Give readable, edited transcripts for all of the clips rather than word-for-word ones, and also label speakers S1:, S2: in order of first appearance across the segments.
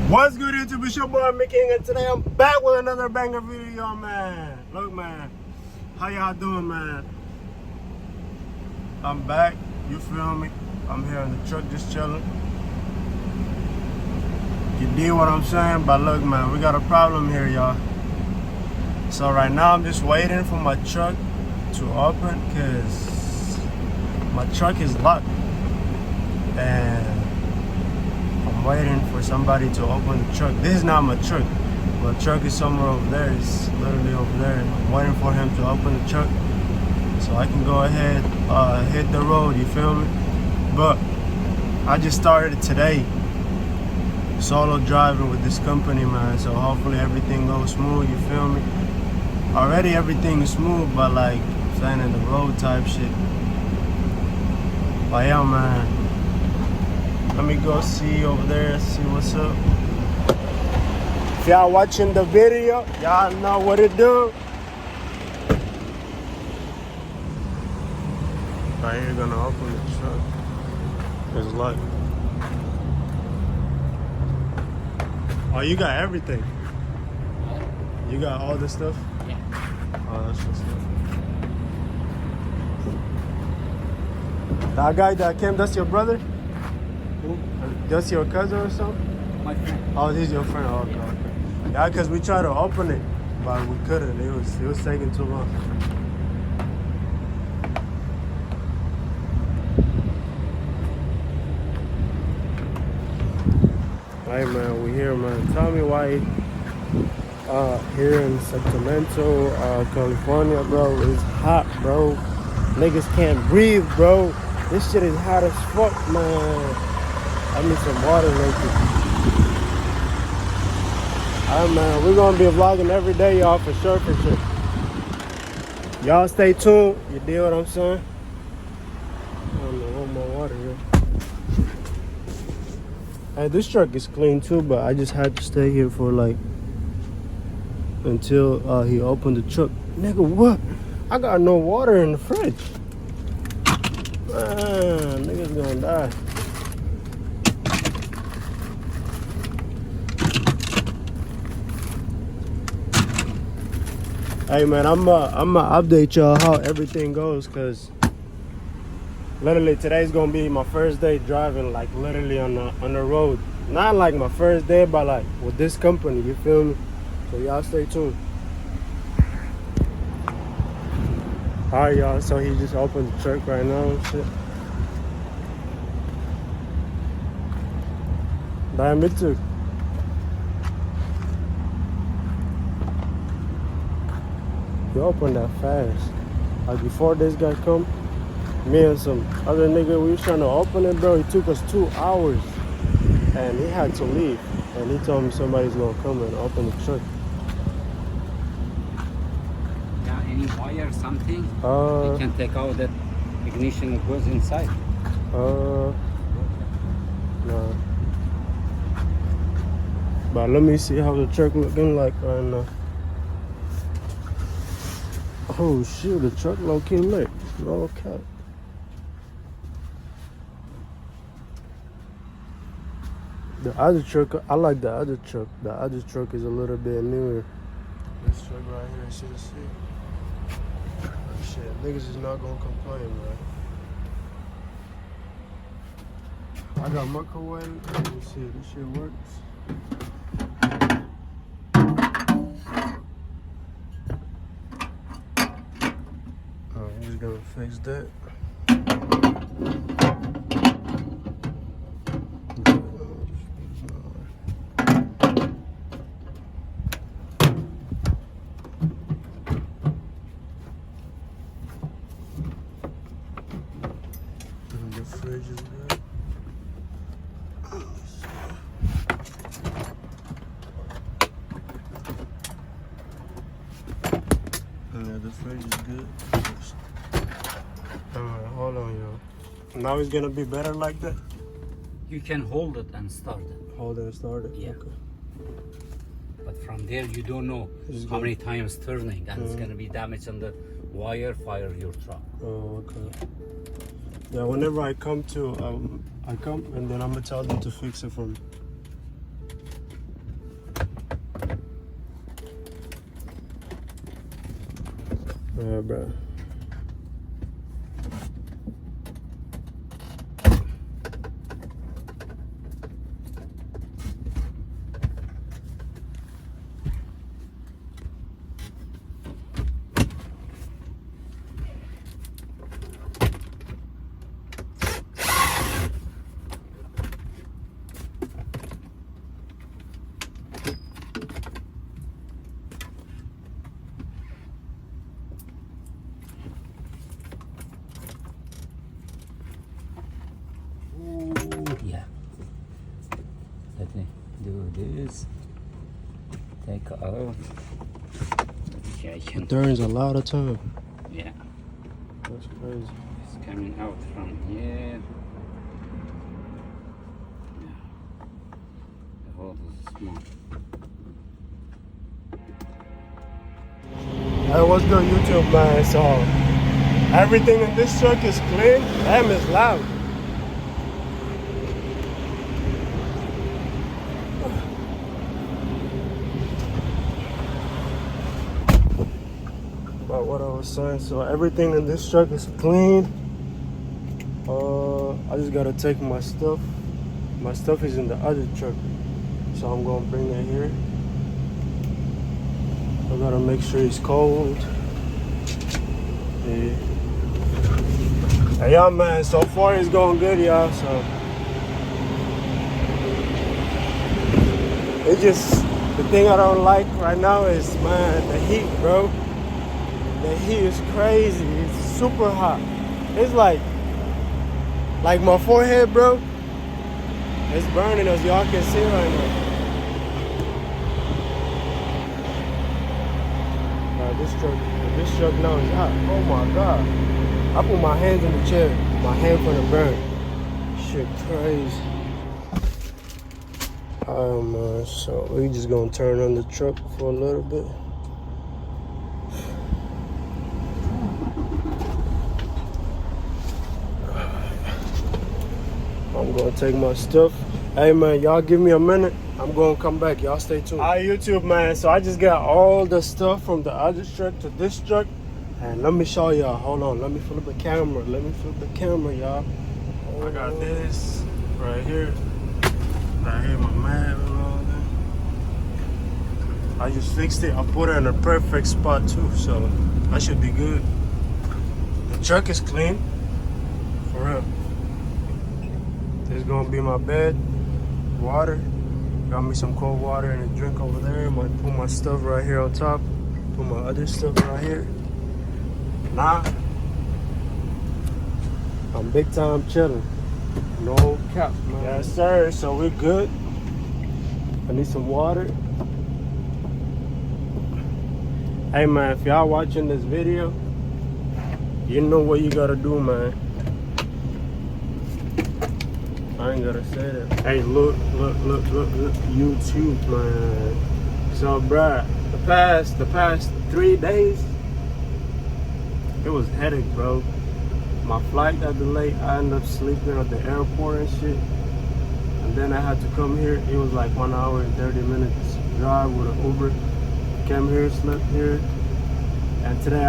S1: What's good YouTube? It's your boy Miking, and today I'm back with another banger video, man. Look, man, how y'all doing, man? I'm back, you feel me? I'm here in the truck just chilling. You dig what I'm saying? But look, man, we got a problem here, y'all. So right now I'm just waiting for my truck to open because my truck is locked. And I'm waiting for somebody to open the truck. This is not my truck. My truck is somewhere over there. It's literally over there. I'm waiting for him to open the truck so I can go ahead, hit the road, you feel me? But I just started today solo driving with this company, man. So hopefully everything goes smooth, you feel me? Already everything is smooth, but like saying in the road type shit. But yeah, man. Let me go see over there, see what's up. If y'all watching the video, y'all know what it do. Right here, gonna open the truck. It's locked. Oh, you got everything. You got all this stuff?
S2: Yeah.
S1: Oh, that's what's up. That guy that came, that's your brother?
S2: Who?
S1: That's your cousin or something?
S2: My friend.
S1: Oh, he's your friend. Oh, okay, okay. Yeah, because we tried to open it, but we couldn't. It was taking too long. Hey, man, we here, man. Tell me why here in Sacramento, California, bro, it's hot, bro. Niggas can't breathe, bro. This shit is hot as fuck, man. I need some water naked. Alright, man, we're gonna be vlogging every day, y'all, for sure, for sure. Y'all stay tuned. You deal what I'm saying? I don't know, want more water here. Hey, this truck is clean too, but I just had to stay here for like until he opened the truck. Nigga, what? I got no water in the fridge. Man, niggas gonna die. Hey, man, I'ma update y'all how everything goes, cause literally today's gonna be my first day driving, like literally on the road. Not like my first day, but like with this company, you feel me? So y'all stay tuned. Alright, y'all, so he just opened the truck right now and shit. Damn, me too. He opened that fast. Like before this guy come, me and some other nigga, we was trying to open it, bro. It took us 2 hours. And he had to leave. And he told me somebody's gonna come and open the truck.
S2: Yeah, any wire or something?
S1: Uh,
S2: You can take out that ignition that goes inside.
S1: No. But let me see how the truck looking like right now. Oh shit, the truck low-key lit. No cap. The other truck, I like the other truck. The other truck is a little bit newer. This truck right here, shit, niggas is not gonna complain, man. I got microwave. Let me see if this shit works. I'm just gonna fix that. The fridge is good. Yeah, the fridge is good. Alright, hold on, y'all. Now it's gonna be better like that?
S2: You can hold it and start it.
S1: Hold it and start it?
S2: Yeah.
S1: Okay.
S2: But from there, you don't know
S1: It's
S2: how
S1: good.
S2: many times turning, and it's going to be damage on the wire, fire your truck.
S1: Oh, okay. Yeah, whenever I come and then I'm gonna tell them to fix it for me. Yeah, bro.
S2: Yeah. Let me do this. Take out. Okay, I can.
S1: Turns a lot of time.
S2: Yeah,
S1: That's crazy.
S2: it's coming out from here. Yeah. The hole is small.
S1: Hey, what's good, YouTube, man? So, everything in this truck is clean. Damn, it's loud. About what I was saying. So, everything in this truck is clean. I just gotta take my stuff. My stuff is in the other truck. So, I'm gonna bring it here. I gotta make sure it's cold. Yeah. Hey, y'all, man, so far it's going good, y'all. So it's just the thing I don't like right now is, man, the heat, bro. The heat is crazy. It's super hot. It's like my forehead, bro. It's burning, as y'all can see right now. This truck now is hot. Oh my god. I put my hands in the chair. My hand for the burn. Shit crazy. Man, so we just gonna turn on the truck for a little bit. I'm gonna take my stuff. Hey man, y'all give me a minute. I'm gonna come back. Y'all stay tuned. Alright, YouTube, man. So I just got all the stuff from the other truck to this truck. And let me show y'all. Hold on. Let me flip the camera. Y'all. I got this right here. Right here, my map and all that. I just fixed it. I put it in a perfect spot too. So I should be good. The truck is clean. For real. This is gonna be my bed. Water. Got me some cold water and a drink over there. Might put my stuff right here on top. Put my other stuff right here. Nah. I'm big time chilling. No cap, man. Yes, sir. So we're good. I need some water. Hey, man, if y'all watching this video, you know what you gotta do, man. I ain't gotta say that. Hey, look, YouTube, man. So, bruh, the past 3 days, it was headache, bro. My flight got delayed. I ended up sleeping at the airport and shit. And then I had to come here. It was like 1 hour and 30 minutes drive with an Uber. Came here, slept here. And today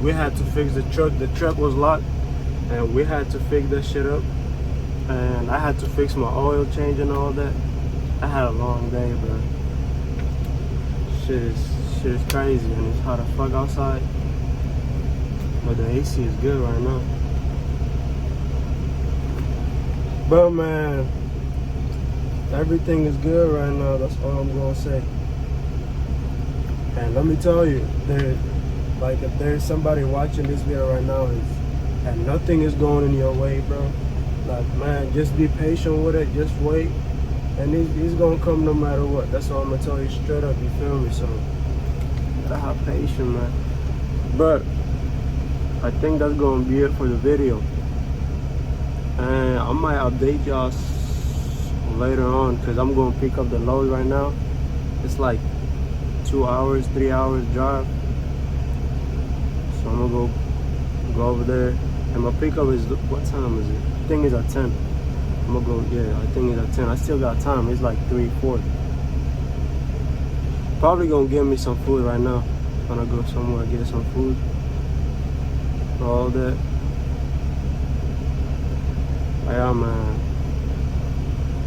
S1: we had to fix the truck. The truck was locked, and we had to fix that shit up. And I had to fix my oil change and all that. I had a long day, bro. Shit is crazy, and it's hot as fuck outside. But the AC is good right now. But man, everything is good right now. That's all I'm gonna say. And let me tell you, if there's somebody watching this video right now and nothing is going in your way, bro. Like, man, just be patient with it. Just wait, and it's gonna come no matter what. That's all I'm gonna tell you straight up. You feel me? So gotta have patience, man. But I think that's gonna be it for the video. And I might update y'all later on, because I'm gonna pick up the load right now. It's like 2 hours, 3 hours drive. So I'm gonna go over there. And my pickup is, what time is it? I think it's at 10. I'm gonna go, yeah, I think it's at 10. I still got time. It's like 3:40. Probably gonna give me some food right now. Gonna go somewhere, get some food. all that. Yeah, man.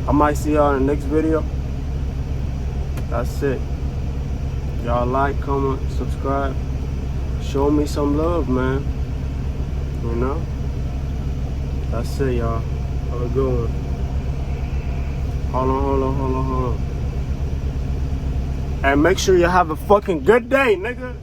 S1: I might see y'all in the next video. That's it. Y'all like, comment, subscribe. Show me some love, man. You know? That's it, y'all. Have a good one. Hold on. And make sure you have a fucking good day, nigga.